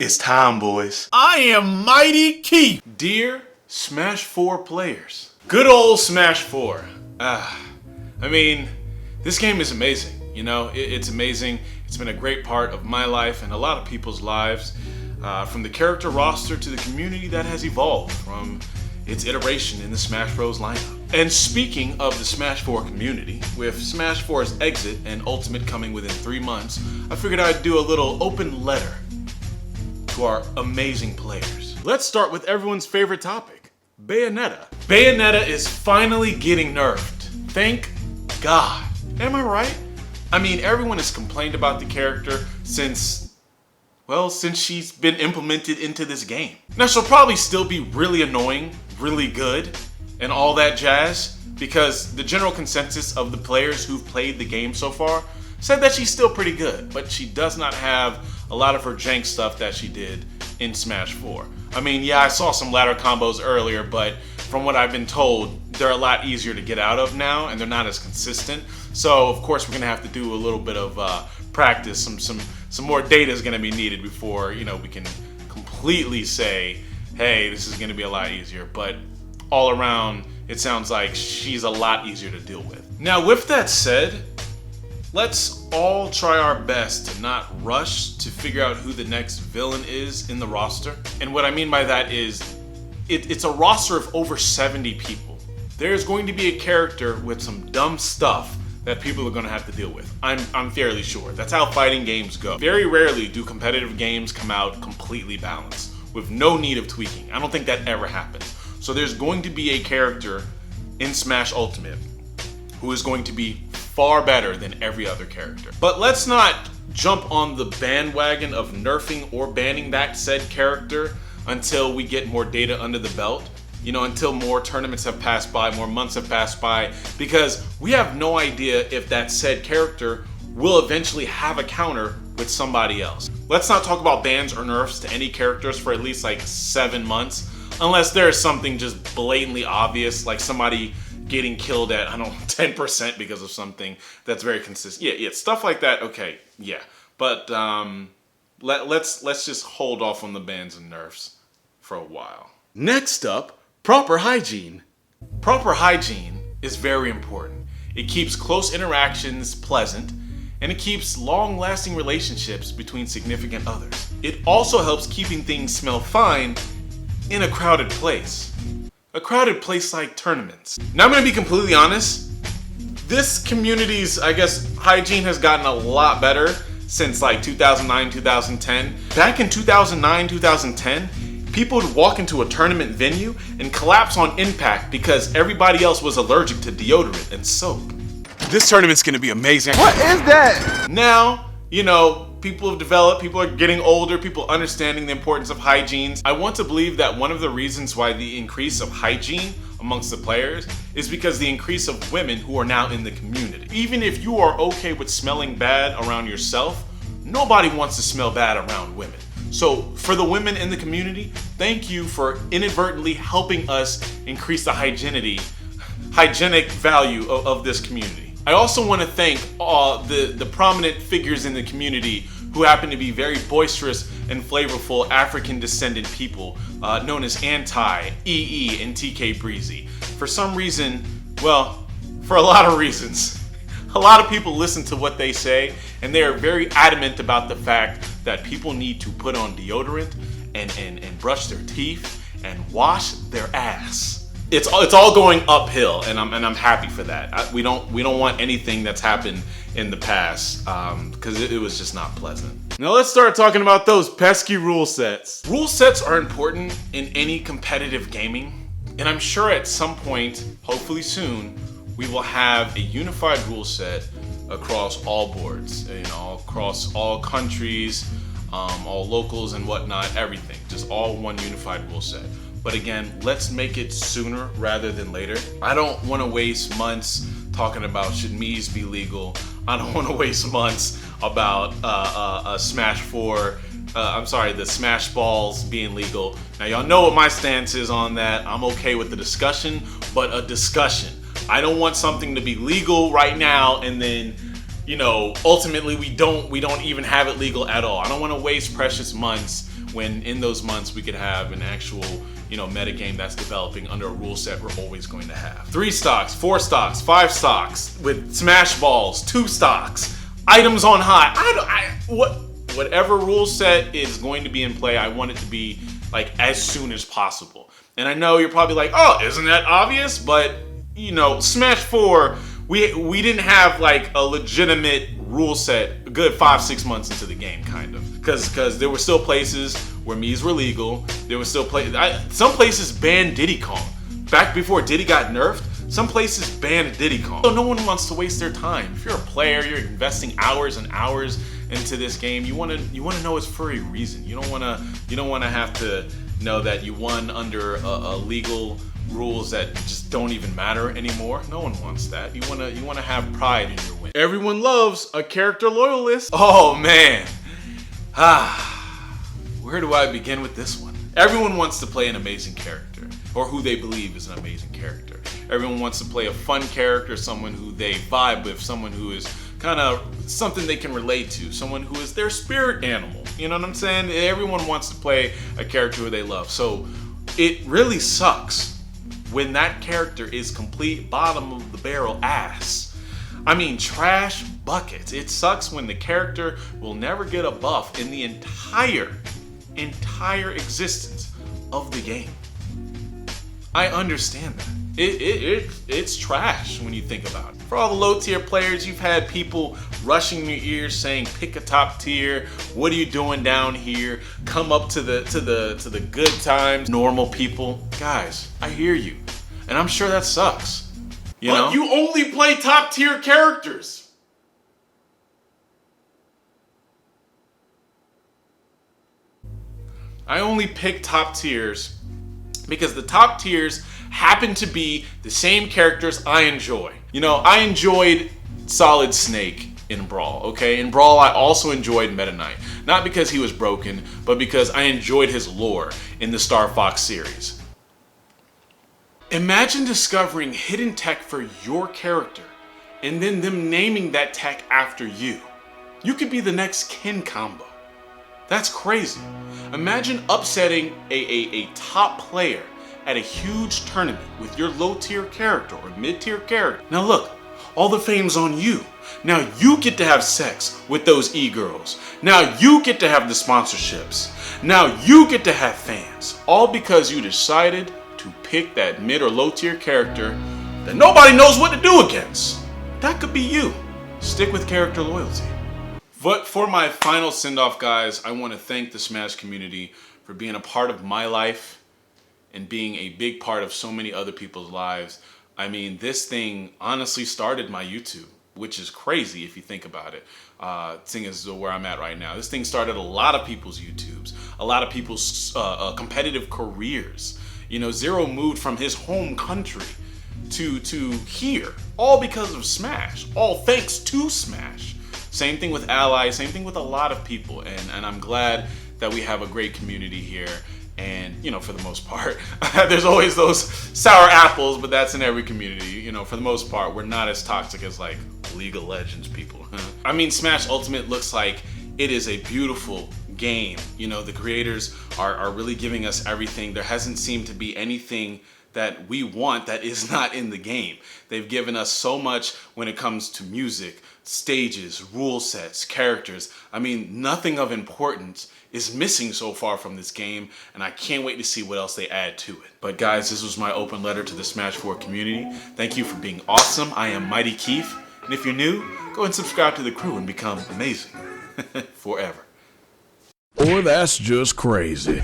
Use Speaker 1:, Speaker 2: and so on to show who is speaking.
Speaker 1: It's time, boys.
Speaker 2: I am Mightykeef.
Speaker 1: Dear Smash 4 players. Good old Smash 4. I mean, this game is amazing. You know, it's amazing. It's been a great part of my life and a lot of people's lives. From the character roster to the community that has evolved from its iteration in the Smash Bros. Lineup. And speaking of the Smash 4 community, with Smash 4's exit and Ultimate coming within 3 months, I figured I'd do a little open letter to our amazing players. Let's start with everyone's favorite topic, Bayonetta. Bayonetta is finally getting nerfed. Thank God. Am I right? I mean, everyone has complained about the character since she's been implemented into this game. Now, she'll probably still be really annoying, really good, and all that jazz, because the general consensus of the players who've played the game so far said that she's still pretty good, but she does not have a lot of her jank stuff that she did in Smash 4. I mean, yeah, I saw some ladder combos earlier, but from what I've been told, they're a lot easier to get out of now, and they're not as consistent. So, of course, we're gonna have to do a little bit of practice. Some more data is gonna be needed before, you know, we can completely say, hey, this is gonna be a lot easier. But all around, it sounds like she's a lot easier to deal with. Now, with that said, let's all try our best to not rush to figure out who the next villain is in the roster. And what I mean by that is, it's a roster of over 70 people. There's going to be a character with some dumb stuff that people are going to have to deal with. I'm fairly sure. That's how fighting games go. Very rarely do competitive games come out completely balanced, with no need of tweaking. I don't think that ever happens. So there's going to be a character in Smash Ultimate who is going to be far better than every other character. But let's not jump on the bandwagon of nerfing or banning that said character until we get more data under the belt. You know, until more tournaments have passed by, more months have passed by, because we have no idea if that said character will eventually have a counter with somebody else. Let's not talk about bans or nerfs to any characters for at least like 7 months, unless there is something just blatantly obvious, like somebody getting killed at, I don't know, 10% because of something that's very consistent. Yeah, stuff like that, okay, yeah. But let's just hold off on the bans and nerfs for a while. Next up, proper hygiene. Proper hygiene is very important. It keeps close interactions pleasant, and it keeps long-lasting relationships between significant others. It also helps keeping things smell fine in a crowded place. A crowded place like tournaments. Now, I'm gonna be completely honest. This community's, I guess, hygiene has gotten a lot better since like 2009, 2010. Back in 2009, 2010, people would walk into a tournament venue and collapse on impact because everybody else was allergic to deodorant and soap. This tournament's gonna be amazing.
Speaker 2: What is that?
Speaker 1: Now, you know, people have developed, people are getting older, people understanding the importance of hygiene. I want to believe that one of the reasons why the increase of hygiene amongst the players is because the increase of women who are now in the community. Even if you are okay with smelling bad around yourself, nobody wants to smell bad around women. So for the women in the community, thank you for inadvertently helping us increase the hygienic value of this community. I also want to thank the prominent figures in the community who happen to be very boisterous and flavorful African descendant people known as Anti, EE, and TK Breezy. For some reason, well, for a lot of reasons, a lot of people listen to what they say, and they are very adamant about the fact that people need to put on deodorant and brush their teeth and wash their ass. It's all going uphill, and I'm happy for that. We don't want anything that's happened in the past because it was just not pleasant. Now let's start talking about those pesky rule sets. Rule sets are important in any competitive gaming, and I'm sure at some point, hopefully soon, we will have a unified rule set across all boards, you know, across all countries, all locals and whatnot, everything. Just all one unified rule set. But again, let's make it sooner rather than later. I don't want to waste months talking about should Mii's be legal. I don't want to waste months about Smash 4, the Smash Balls being legal. Now y'all know what my stance is on that. I'm okay with the discussion, but a discussion. I don't want something to be legal right now and then, you know, ultimately we don't even have it legal at all. I don't want to waste precious months when in those months we could have an actual, metagame that's developing under a rule set we're always going to have. 3 stocks, 4 stocks, 5 stocks, with smash balls, 2 stocks, items on high. Whatever rule set is going to be in play, I want it to be like as soon as possible. And I know you're probably like, oh, isn't that obvious? But Smash 4, we didn't have like a legitimate rule set a good 5-6 months into the game, kind of, because there were still places where Mii's were legal. There were still some places banned Diddy Kong. Back before Diddy got nerfed, some places banned Diddy Kong. So no one wants to waste their time. If you're a player, you're investing hours and hours into this game. You want to know it's for a reason. You don't want to have to know that you won under a legal rules that just don't even matter anymore. No one wants that. You want to have pride in your win. Everyone loves a character loyalist. Oh man. Where do I begin with this one? Everyone wants to play an amazing character, or who they believe is an amazing character. Everyone wants to play a fun character, someone who they vibe with, someone who is kind of something they can relate to, someone who is their spirit animal. You know what I'm saying? Everyone wants to play a character who they love. So it really sucks when that character is complete bottom of the barrel ass. I mean, trash buckets. It sucks when the character will never get a buff in the entire existence of the game. I understand that. It's trash when you think about it. For all the low tier players, you've had people rushing your ears saying, pick a top tier. What are you doing down here? Come up to the good times. Normal people. Guys, I hear you. And I'm sure that sucks. But you only play top tier characters. I only pick top tiers because the top tiers happen to be the same characters I enjoy. I enjoyed Solid Snake in Brawl, okay? In Brawl, I also enjoyed Meta Knight. Not because he was broken, but because I enjoyed his lore in the Star Fox series. Imagine discovering hidden tech for your character and then them naming that tech after you. You could be the next Ken combo. That's crazy. Imagine upsetting a top player at a huge tournament with your low tier character or mid tier character. Now look, all the fame's on you. Now you get to have sex with those e-girls. Now you get to have the sponsorships. Now you get to have fans. All because you decided to pick that mid or low tier character that nobody knows what to do against. That could be you. Stick with character loyalty. But for my final send-off, guys, I want to thank the Smash community for being a part of my life and being a big part of so many other people's lives. I mean, this thing honestly started my YouTube, which is crazy if you think about it, seeing as where I'm at right now. This thing started a lot of people's YouTubes, a lot of people's competitive careers. Zero moved from his home country to here, all because of Smash, all thanks to Smash. Same thing with allies, same thing with a lot of people, and I'm glad that we have a great community here. And for the most part, there's always those sour apples, but that's in every community. For the most part, we're not as toxic as like League of Legends people. I mean, Smash Ultimate looks like it is a beautiful game. The creators are really giving us everything. There hasn't seemed to be anything that we want that is not in the game. They've given us so much when it comes to music, stages, rule sets, characters. I mean, nothing of importance is missing so far from this game, and I can't wait to see what else they add to it. But guys, this was my open letter to the Smash 4 community. Thank you for being awesome. I am Mightykeef, and if you're new, go and subscribe to the crew and become amazing forever.
Speaker 2: Or that's just crazy.